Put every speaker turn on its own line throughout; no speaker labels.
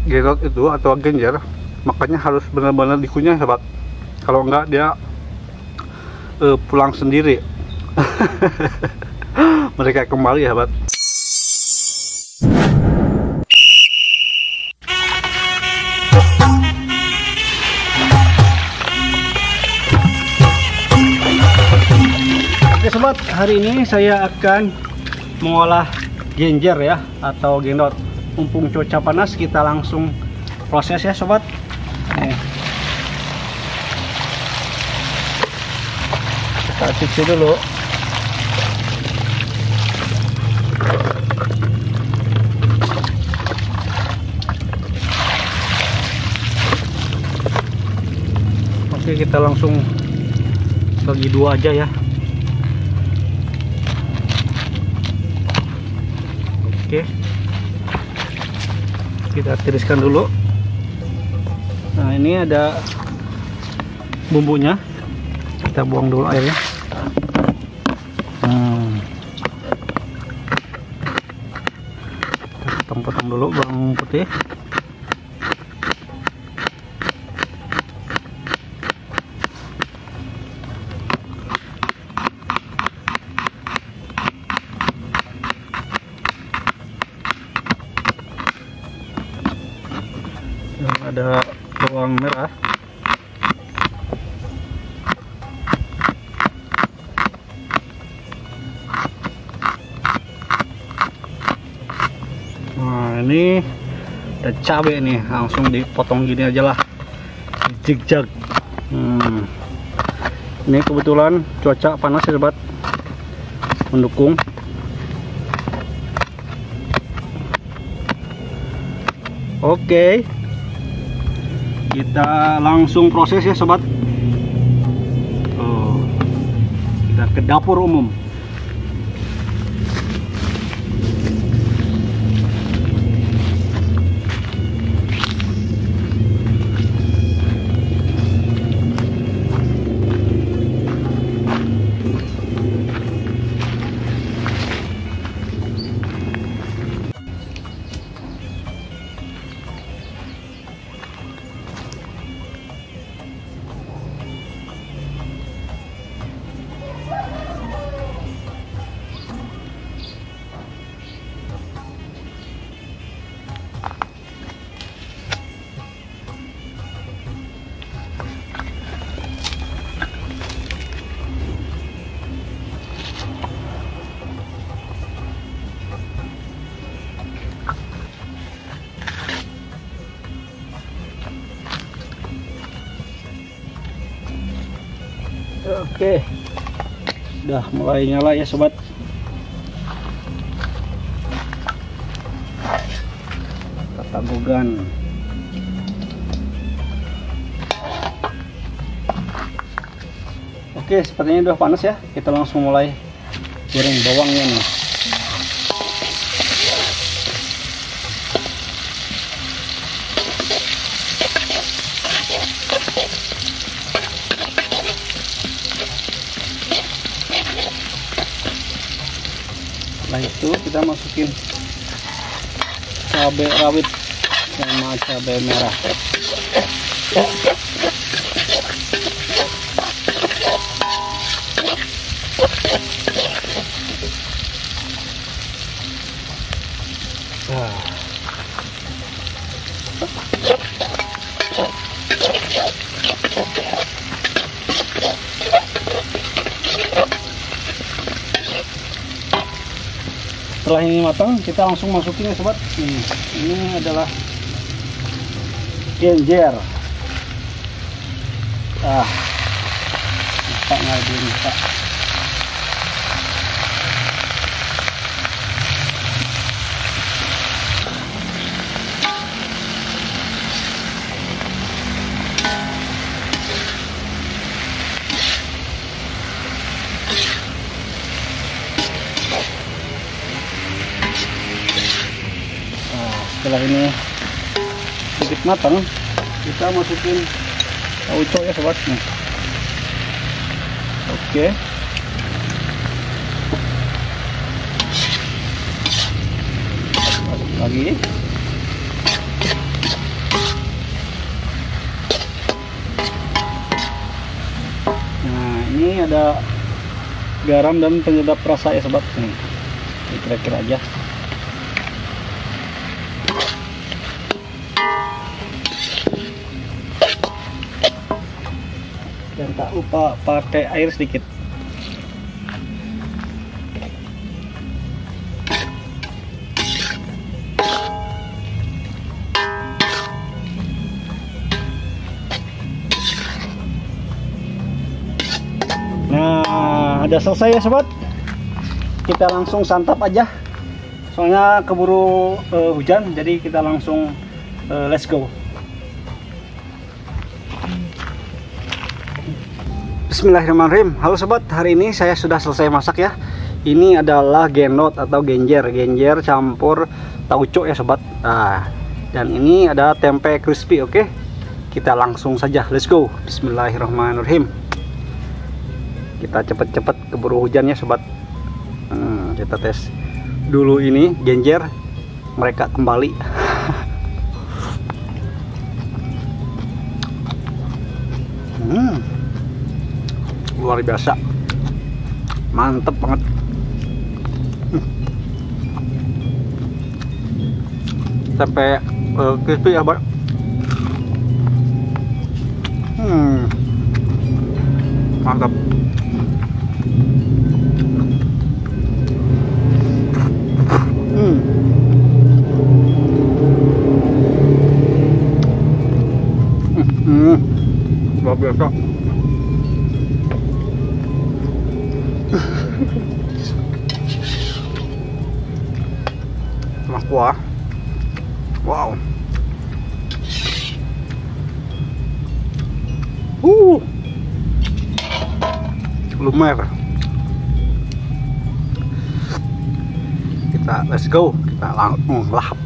Genot itu atau genjer, makanya harus benar-benar dikunyah sahabat. Kalau enggak dia pulang sendiri. Mereka kembali sahabat. Oke sobat, hari ini saya akan mengolah genjer ya, atau genot. Mumpung cuaca panas, kita langsung proses ya sobat. Nih. Kita cuci dulu. Oke, kita langsung bagi dua aja ya. Oke, kita tiriskan dulu. Nah, ini ada bumbunya, kita buang dulu airnya. Kita potong-potong dulu bawang putih. Ada bawang merah, nah ini ada cabai nih, langsung dipotong gini aja lah, zigzag. Ini kebetulan cuaca panas ya sobat, mendukung. Oke, kita langsung proses ya sobat. Kita ke dapur umum. Oke, udah mulai nyala ya sobat. Kita tabugan. Oke, sepertinya udah panas ya. Kita langsung mulai goreng bawangnya nih. Setelah itu kita masukin cabai rawit sama cabai merah. Setelah ini matang, kita langsung masukin ya sobat. Ini adalah genjer. Pak nggak bisa. Setelah ini sedikit matang, kita masukin tauco ya sobat. Oke, masuk lagi. ada garam dan penyedap rasa ya sobat. Nih kira-kira aja. Dan tak lupa pakai air sedikit. Nah, udah selesai ya sobat. Kita langsung santap aja. Soalnya keburu hujan, jadi kita langsung let's go. Bismillahirrahmanirrahim. Halo sobat, hari ini saya sudah selesai masak ya. Ini adalah gendot atau genjer campur tauco ya sobat. Nah, dan ini ada tempe crispy. Oke, kita langsung saja, let's go. Bismillahirrahmanirrahim. Kita cepet-cepet keburu hujan ya sobat. Kita tes dulu ini genjer, mereka kembali. Luar biasa, mantep banget. Sampai crispy ya sobat. Mantap. Luar biasa. Sama kuah. Wow. Lumer. Kita let's go. Kita langsung lahap.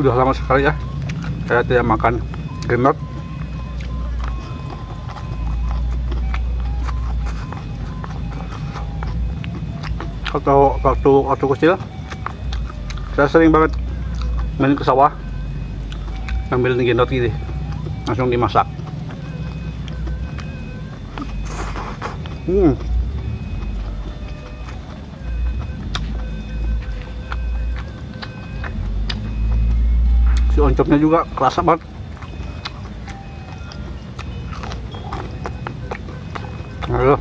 Udah lama sekali ya saya tidak makan gendot. Atau waktu kecil saya sering banget main ke sawah ngambilin gendot gitu, langsung dimasak. Si oncomnya juga kerasa banget. Aduh,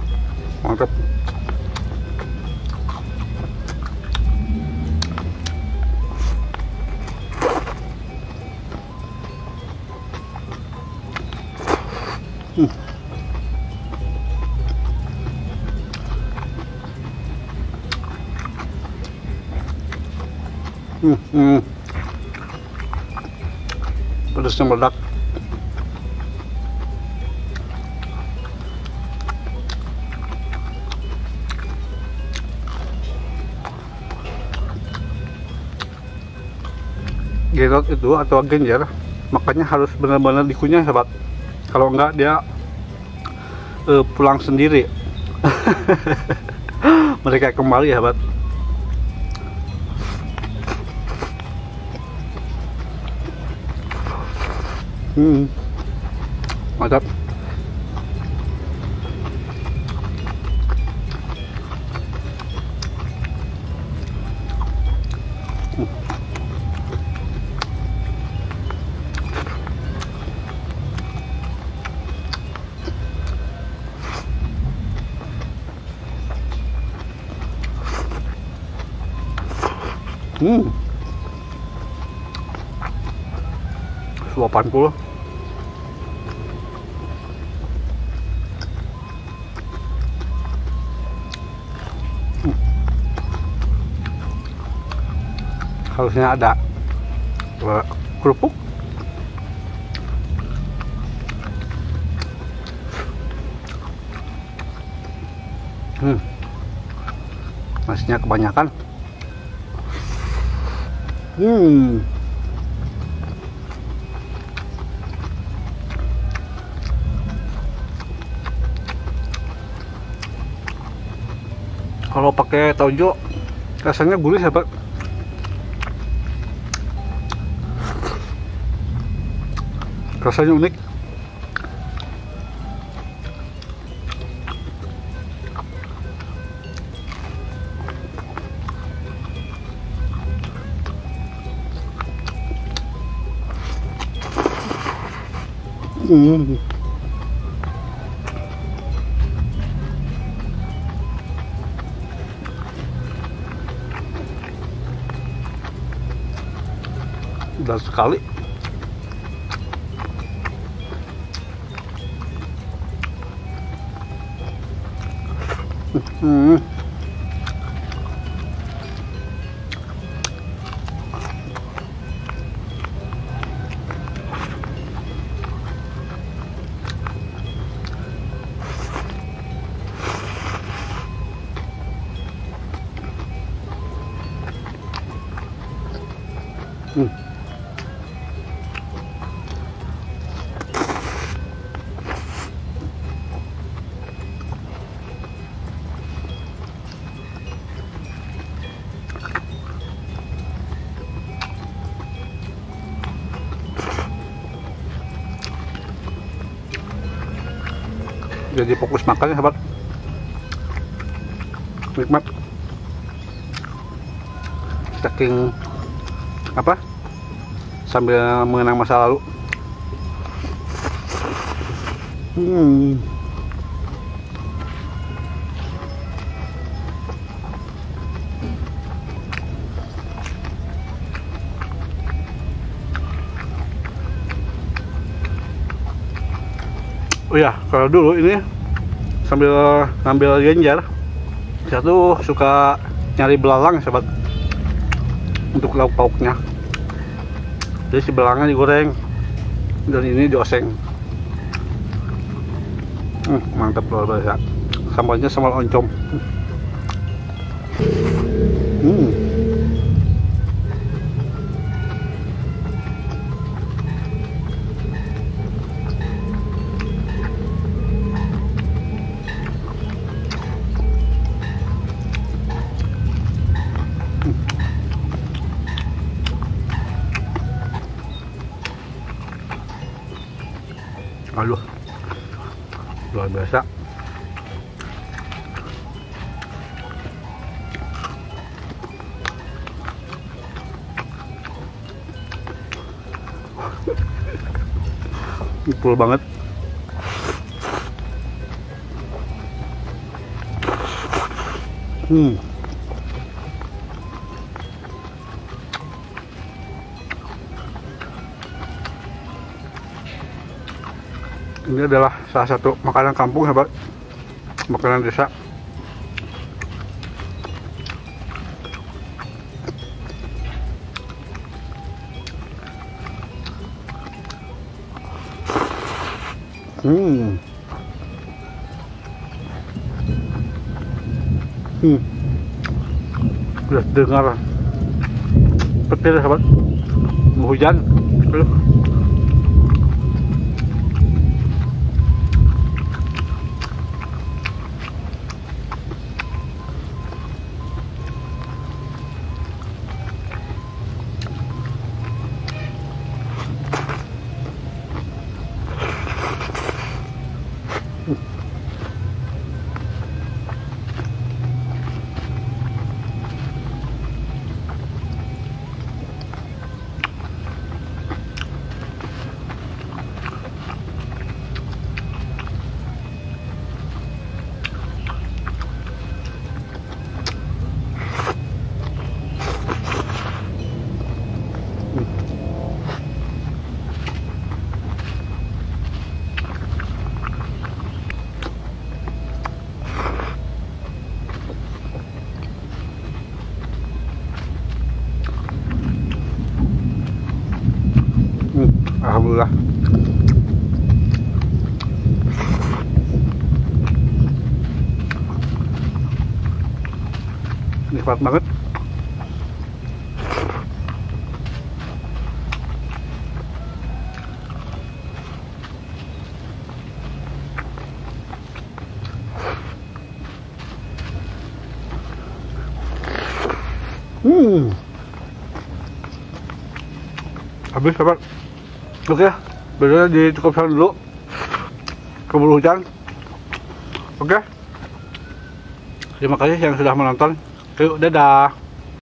mantap. Pedasnya meledak. Gendot itu atau genjer makanya harus benar-benar dikunyah sobat. Kalau enggak dia pulang sendiri. Mereka kembali ya sobat. Mantap. $80. Harusnya ada kerupuk. Nasinya kebanyakan. Kalau pakai tauco Rasanya gurih sahabat. Rasanya unik. Dan sekali. Jadi fokus makan ya sahabat, nikmat. Saking apa, sambil mengenang masa lalu. Oh ya, kalau dulu ini sambil ngambil genjer, saya tuh suka nyari belalang ya sahabat, untuk lauk pauknya. Jadi si belalangnya digoreng dan ini dioseng. Mantap luar biasa. Sambalnya sambal oncom. Aduh, luar biasa. Full banget. Ini adalah salah satu makanan kampung sahabat, makanan desa. Udah dengar petir sahabat, mau hujan. Alhamdulillah. Nikmat banget. Habis sobat. Oke, videonya dicukupkan dulu. Keburu hujan. Oke. Terima kasih yang sudah menonton. Yuk, dadah.